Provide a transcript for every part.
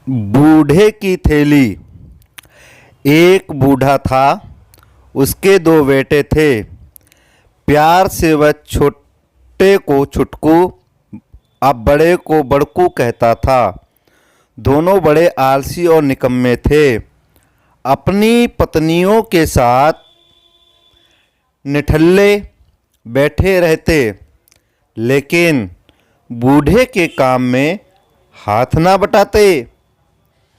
बूढ़े की थैली। एक बूढ़ा था, उसके दो बेटे थे। प्यार से वह छोटे को छुटकू, अब बड़े को बड़कू कहता था। दोनों बड़े आलसी और निकम्मे थे। अपनी पत्नियों के साथ निठल्ले बैठे रहते, लेकिन बूढ़े के काम में हाथ ना बटाते।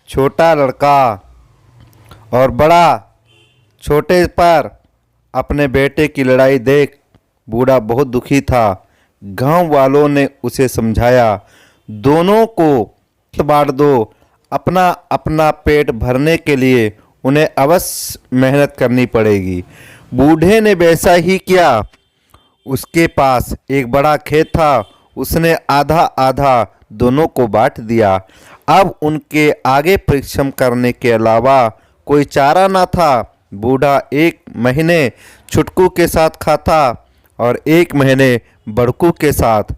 छोटा लड़का और बड़ा छोटे पर अपने बेटे की लड़ाई देख बूढ़ा बहुत दुखी था। गांव वालों ने उसे समझाया, दोनों को बांट दो, अपना अपना पेट भरने के लिए उन्हें अवश्य मेहनत करनी पड़ेगी। बूढ़े ने वैसा ही किया। उसके पास एक बड़ा खेत था, उसने आधा आधा दोनों को बांट दिया। अब उनके आगे परिश्रम करने के अलावा कोई चारा ना था। बूढ़ा एक महीने छुटकू के साथ खाता और एक महीने बड़कू के साथ।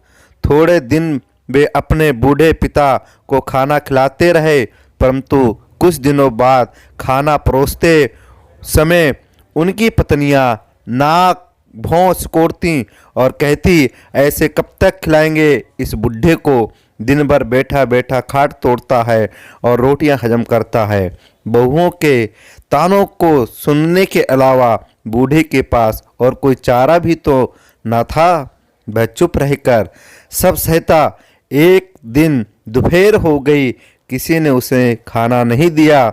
थोड़े दिन वे अपने बूढ़े पिता को खाना खिलाते रहे, परंतु कुछ दिनों बाद खाना परोसते समय उनकी पत्नियां नाक भौं सिकोड़ती और कहती, ऐसे कब तक खिलाएंगे इस बुढ़े को, दिन भर बैठा बैठा खाट तोड़ता है और रोटियां हजम करता है। बहुओं के तानों को सुनने के अलावा बूढ़े के पास और कोई चारा भी तो न था। वह चुप रहकर सब सहता। एक दिन दोपहर हो गई, किसी ने उसे खाना नहीं दिया।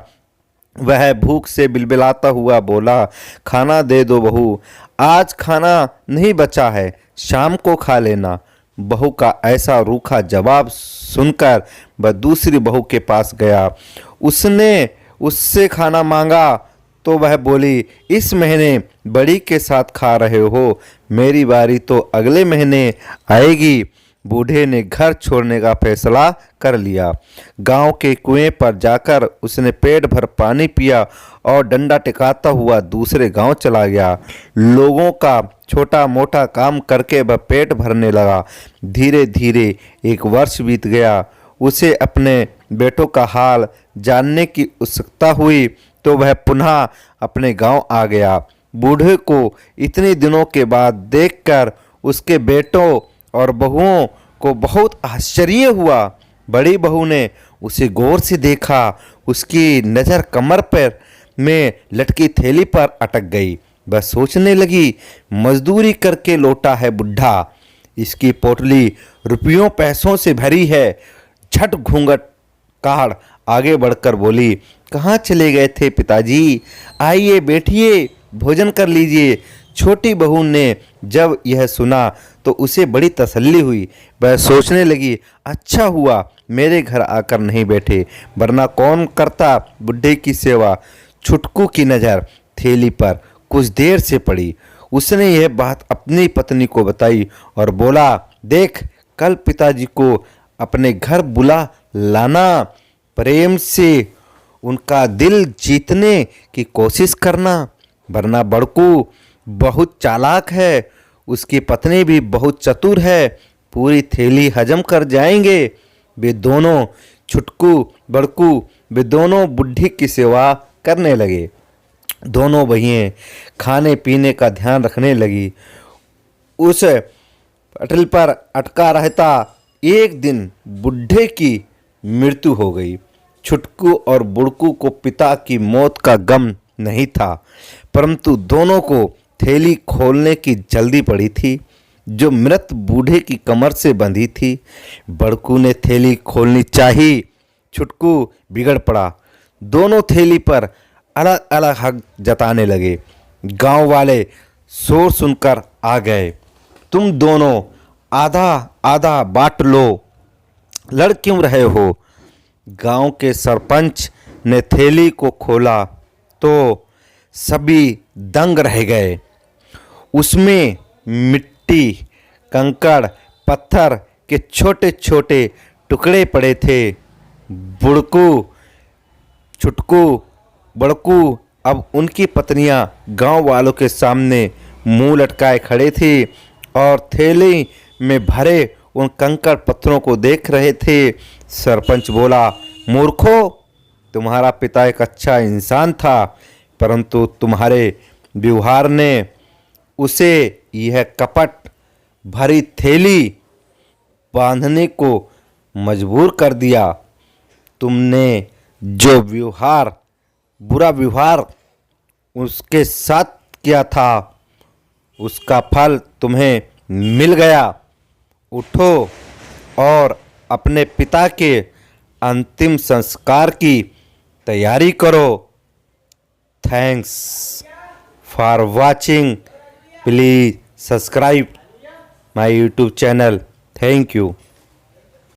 वह भूख से बिलबिलाता हुआ बोला, खाना दे दो बहू, आज खाना नहीं बचा है, शाम को खा लेना। बहू का ऐसा रूखा जवाब सुनकर वह दूसरी बहू के पास गया। उसने उससे खाना मांगा तो वह बोली, इस महीने बड़ी के साथ खा रहे हो, मेरी बारी तो अगले महीने आएगी। बूढ़े ने घर छोड़ने का फैसला कर लिया। गांव के कुएं पर जाकर उसने पेट भर पानी पिया और डंडा टिकाता हुआ दूसरे गांव चला गया। लोगों का छोटा मोटा काम करके वह पेट भरने लगा। धीरे धीरे एक वर्ष बीत गया। उसे अपने बेटों का हाल जानने की उत्सुकता हुई तो वह पुनः अपने गांव आ गया। बूढ़े को इतने दिनों के बाद देखकर उसके बेटों और बहुओं को बहुत आश्चर्य हुआ। बड़ी बहू ने उसे गौर से देखा। उसकी नज़र कमर पर में लटकी थैली पर अटक गई। वह सोचने लगी, मजदूरी करके लौटा है बुढ़ा, इसकी पोटली रुपयों पैसों से भरी है। झट घूंघट काढ़ आगे बढ़कर बोली, कहाँ चले गए थे पिताजी? आइए बैठिए, भोजन कर लीजिए। छोटी बहू ने जब यह सुना तो उसे बड़ी तसल्ली हुई। वह सोचने लगी, अच्छा हुआ मेरे घर आकर नहीं बैठे, वरना कौन करता बुढ़े की सेवा। छुटकू की नज़र थैली पर कुछ देर से पड़ी। उसने यह बात अपनी पत्नी को बताई और बोला, देख, कल पिताजी को अपने घर बुला लाना, प्रेम से उनका दिल जीतने की कोशिश करना, वरना बड़कू बहुत चालाक है, उसकी पत्नी भी बहुत चतुर है, पूरी थैली हजम कर जाएंगे। वे दोनों छुटकू बड़कू वे दोनों बुढ़ी की सेवा करने लगे। दोनों बहिएं खाने पीने का ध्यान रखने लगी। उस पटल पर अटका रहता। एक दिन बुढ़े की मृत्यु हो गई। छुटकू और बुड़कू को पिता की मौत का गम नहीं था, परंतु दोनों को थैली खोलने की जल्दी पड़ी थी जो मृत बूढ़े की कमर से बंधी थी। बड़कू ने थैली खोलनी चाही, छुटकू बिगड़ पड़ा। दोनों थैली पर अलग अलग हक जताने लगे। गांव वाले शोर सुनकर आ गए, तुम दोनों आधा आधा बांट लो, लड़ क्यों रहे हो? गांव के सरपंच ने थैली को खोला तो सभी दंग रह गए। उसमें मिट्टी, कंकड़, पत्थर के छोटे छोटे टुकड़े पड़े थे। बुड़कू, छुटकू, बड़कू अब उनकी पत्नियां गांव वालों के सामने मुंह लटकाए खड़े थे और थैली में भरे उन कंकड़ पत्थरों को देख रहे थे। सरपंच बोला, मूर्खों, तुम्हारा पिता एक अच्छा इंसान था, परंतु तुम्हारे व्यवहार ने उसे यह कपट भरी थैली बांधने को मजबूर कर दिया। तुमने जो बुरा व्यवहार उसके साथ किया था, उसका फल तुम्हें मिल गया। उठो और अपने पिता के अंतिम संस्कार की तैयारी करो। Thanks for watching. Please subscribe my YouTube channel. Thank you.